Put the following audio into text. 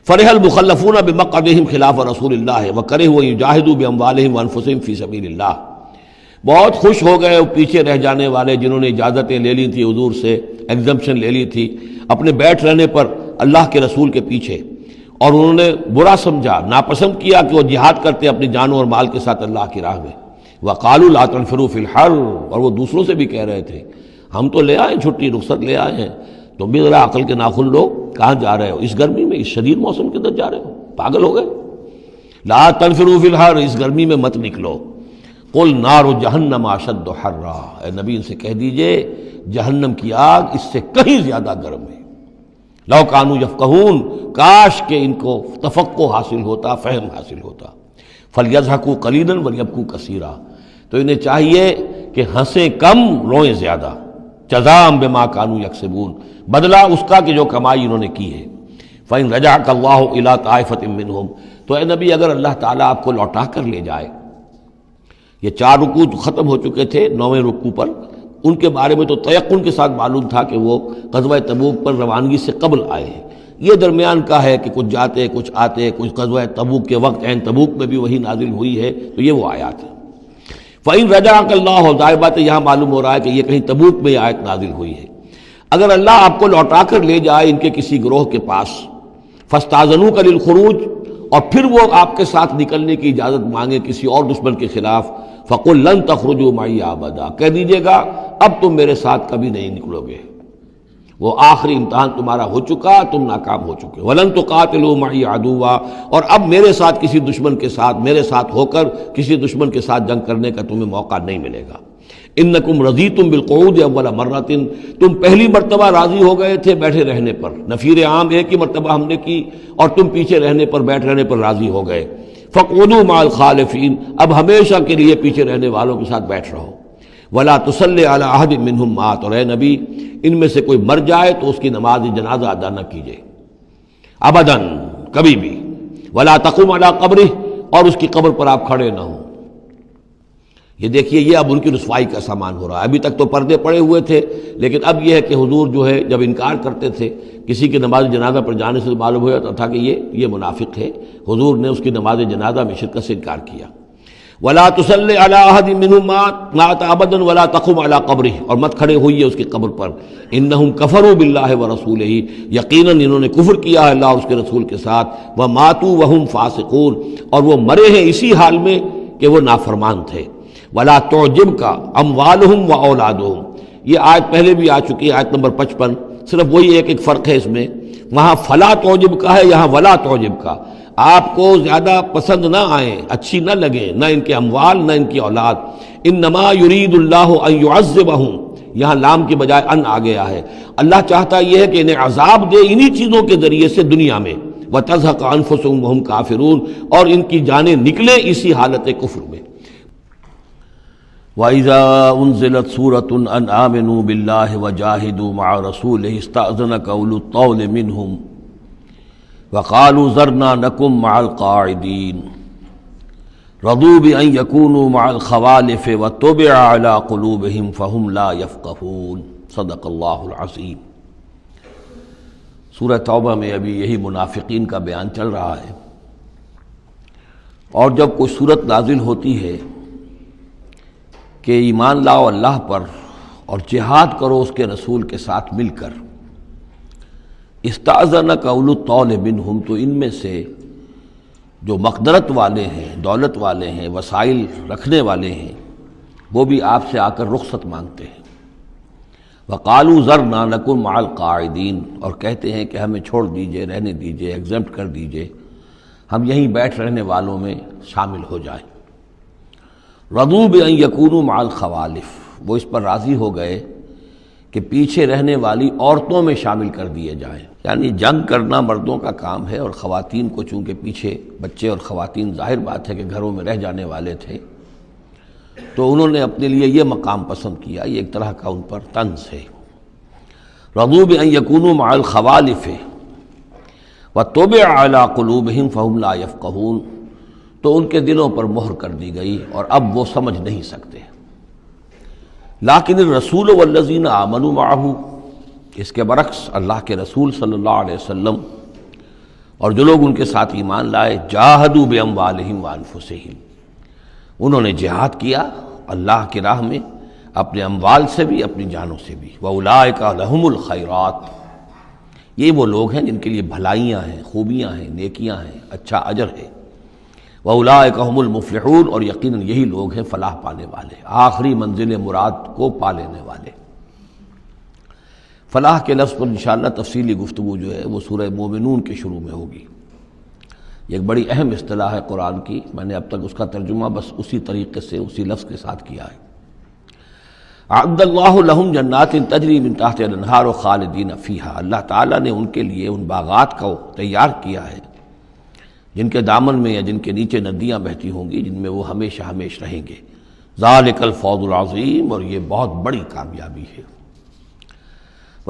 فرح المخلفون بمقعدهم خلاف رسول اللہ وکرہوا ان یجاہدوا باموالہم وانفسہم فی سبیل اللہ، بہت خوش ہو گئے وہ پیچھے رہ جانے والے جنہوں نے اجازتیں لے لی تھی حضور سے، ایگزمپشن لے لی تھی اپنے بیٹھ رہنے پر اللہ کے رسول کے پیچھے، اور انہوں نے برا سمجھا، ناپسند کیا کہ وہ جہاد کرتے اپنی جانوں اور مال کے ساتھ اللہ کی راہ میں۔ وقالوا لا تنفروا فی الحر، اور وہ دوسروں سے بھی کہہ رہے تھے ہم تو لے آئے چھٹی، رخصت لے آئے ہیں، تم بھی ذرا عقل کے ناخن لو، کہاں جا رہے ہو اس گرمی میں، اس شدید موسم کے اندر جا رہے ہو، پاگل ہو گئے؟ لا تنفروا فی الحر، اس گرمی میں مت نکلو۔ قل نار جہنم اشد حرا، اے نبی ان سے کہہ دیجئے جہنم کی آگ اس سے کہیں زیادہ گرم ہے۔ لو کانوا یفقہون، کاش کہ ان کو تفقہ حاصل ہوتا، فہم حاصل ہوتا۔ فلیضحکوا قلیلا ولیبکوا کثیرا، تو انہیں چاہیے کہ ہنسیں کم روئیں زیادہ، جزاء بما کانوا یکسبون، بدلہ اس کا کہ جو کمائی انہوں نے کی ہے۔ فإن رجعک اللہ الی طائفۃ منہم، تو اے نبی اگر اللہ تعالیٰ آپ کو لوٹا کر لے جائے، یہ 4 رکوع تو ختم ہو چکے تھے، 9ویں رکوع پر ان کے بارے میں تو تیقن کے ساتھ معلوم تھا کہ وہ غزوہ تبوک پر روانگی سے قبل آئے ہیں، یہ درمیان کا ہے کہ کچھ جاتے کچھ آتے، کچھ غزوہ تبوک کے وقت عین تبوک میں بھی وہی نازل ہوئی ہے، تو یہ وہ آیات ہے۔ فَإِن رَجَعَكَ اللَّهُ، ظاہر بات ہے یہاں معلوم ہو رہا ہے کہ یہ کہیں تبوک میں یہ آیت نازل ہوئی ہے۔ اگر اللہ آپ کو لوٹا کر لے جائے ان کے کسی گروہ کے پاس، فَاسْتَأْذَنُوكَ لِلْخُرُوجِ، اور پھر وہ آپ کے ساتھ نکلنے کی اجازت مانگے کسی اور دشمن کے خلاف، فَقُلْ لَن تَخْرُجُوا مَعِيَ أَبَدًا، کہہ دیجیے گا اب تم میرے ساتھ کبھی نہیں نکلو گے، وہ آخری امتحان تمہارا ہو چکا، تم ناکام ہو چکے۔ وَلَن تُقَاتِلُوا مَعِيَ عَدُوًّا، اور اب میرے ساتھ کسی دشمن کے ساتھ، میرے ساتھ ہو کر کسی دشمن کے ساتھ جنگ کرنے کا تمہیں موقع نہیں ملے گا۔ اِنَّكُمْ رَضِيتُمْ بِالْقُعُودِ أَوَّلَ مَرَّةٍ، تم پہلی مرتبہ راضی ہو گئے تھے بیٹھے رہنے پر، نفیر عام ایک ہی مرتبہ ہم نے کی اور تم پیچھے رہنے پر، بیٹھ رہنے پر راضی ہو گئے۔ فَاقْعُدُوا مَعَ الْخَالِفِينَ، اب ہمیشہ کے لیے پیچھے رہنے والوں کے ساتھ بیٹھ رہو۔ وَلَا تُصَلِّ عَلَىٰ أَحَدٍ مِّنْهُمْ مَاتَ، اور اے نبی ان میں سے کوئی مر جائے تو اس کی نماز جنازہ ادا نہ کیجیے، ابداً، کبھی بھی۔ وَلَا تَقُمْ عَلَىٰ قَبْرِهِ، اور اس کی قبر پر آپ کھڑے نہ ہوں۔ یہ دیکھیے یہ اب ان کی رسوائی کا سامان ہو رہا ہے، ابھی تک تو پردے پڑے ہوئے تھے، لیکن اب یہ ہے کہ حضور جو ہے جب انکار کرتے تھے کسی کی نماز جنازہ پر جانے سے معلوم ہو جاتا تھا کہ یہ منافق ہے، حضور نے اس کی نماز جنازہ میں شرکت سے انکار کیا۔ وَلَا تُصَلِّ عَلَىٰ أَحَدٍ مِّنْهُمْ مَاتَ أَبَدًا وَلَا تَقُمْ عَلَىٰ قَبْرِهِ، اور مت کھڑے ہوئیے اس کی قبر پر۔ إِنَّهُمْ كَفَرُوا بِاللَّهِ وَرَسُولِهِ، یقیناً انہوں نے کفر کیا ہے اللہ اور اس کے رسول کے ساتھ۔ وَمَاتُوا وَهُمْ فَاسِقُونَ، اور وہ مرے ہیں اسی حال میں کہ وہ نافرمان تھے۔ وَلَا تُعْجِبْكَ أَمْوَالُهُمْ وَأَوْلَادُهُم، یہ آیت پہلے بھی آ چکی ہے، آیت نمبر 55، صرف وہی ایک فرق ہے اس میں، وہاں فَلَا تُعْجِبْكَ ہے، یہاں وَلَا تُعْجِبْكَ، آپ کو زیادہ پسند نہ آئیں، اچھی نہ لگیں، نہ ان کے اموال نہ ان کی اولاد۔ انما یرید اللہ ان یعذبہم، یہاں لام کی بجائے ان آ گیا ہے، اللہ چاہتا یہ ہے کہ انہیں عذاب دے انہی چیزوں کے ذریعے سے دنیا میں، وتزہق انفسہم وہم کافرون، اور ان کی جانیں نکلیں اسی حالت کفر میں۔ وَإِذَا أُنزِلَتْ سُورَةٌ أَنْ آمِنُوا بِاللَّهِ وَجَاهِدُوا مَعَ رَسُولِهِ اسْتَأْذَنَكَ أُولُو الطَّوْلِ مِنْهُمْ وَقَالُوا ذَرْنَا نَكُن مَّعَ الْقَاعِدِينَ رَضُوا بِأَن يَكُونُوا مَعَ الْخَوَالِفِ وَطُبِعَ عَلَىٰ قُلُوبِهِمْ فَهُمْ لَا يَفْقَهُونَ۔ صدق اللہ العظیم۔ سورہ توبہ میں ابھی یہی منافقین کا بیان چل رہا ہے، اور جب کوئی صورت نازل ہوتی ہے کہ ایمان لاؤ اللہ پر اور جہاد کرو اس کے رسول کے ساتھ مل کر، استأذنک اولو الطول منہم، تو ان میں سے جو مقدرت والے ہیں، دولت والے ہیں، وسائل رکھنے والے ہیں، وہ بھی آپ سے آ کر رخصت مانگتے ہیں۔ وقالوا ذرنا نکن مع القاعدین، اور کہتے ہیں کہ ہمیں چھوڑ دیجئے، رہنے دیجئے، ایگزمپٹ کر دیجئے، ہم یہیں بیٹھ رہنے والوں میں شامل ہو جائیں۔ رضوا بأن یکونوا مع الخوالف، وہ اس پر راضی ہو گئے کہ پیچھے رہنے والی عورتوں میں شامل کر دیے جائیں، یعنی جنگ کرنا مردوں کا کام ہے، اور خواتین کو چونکہ پیچھے بچے اور خواتین ظاہر بات ہے کہ گھروں میں رہ جانے والے تھے، تو انہوں نے اپنے لیے یہ مقام پسند کیا، یہ ایک طرح کا ان پر طنز ہے۔ رضوا بأن یکونوا مع الخوالف وطبع علی قلوبہم فہم لا یفقہون، تو ان کے دلوں پر مہر کر دی گئی اور اب وہ سمجھ نہیں سکتے۔ لیکن الرسول والذین آمنوا معہ، اس کے برعکس اللہ کے رسول صلی اللہ علیہ وسلم اور جو لوگ ان کے ساتھ ایمان لائے جاہدوا باموالہم وانفسہم، انہوں نے جہاد کیا اللہ کی راہ میں اپنے اموال سے بھی اپنی جانوں سے بھی، واولئک لہم الخیرات، یہ وہ لوگ ہیں جن کے لیے بھلائیاں ہیں، خوبیاں ہیں، نیکیاں ہیں، اچھا اجر ہے، واولئک هم المفلحون، اور یقیناً یہی لوگ ہیں فلاح پانے والے، آخری منزل مراد کو پا لینے والے۔ فلاح کے لفظ پر انشاءاللہ تفصیلی گفتگو جو ہے وہ سورہ مومنون کے شروع میں ہوگی۔ یہ ایک بڑی اہم اصطلاح ہے قرآن کی، میں نے اب تک اس کا ترجمہ بس اسی طریقے سے اسی لفظ کے ساتھ کیا ہے۔ اعد اللہ لہم جنات تجری من تحتہا الانہار خالدین فیہا، اللہ تعالیٰ نے ان کے لیے ان باغات کو تیار کیا ہے جن کے دامن میں یا جن کے نیچے ندیاں بہتی ہوں گی، جن میں وہ ہمیشہ ہمیش رہیں گے۔ ذالک الفوز العظیم، اور یہ بہت بڑی کامیابی ہے۔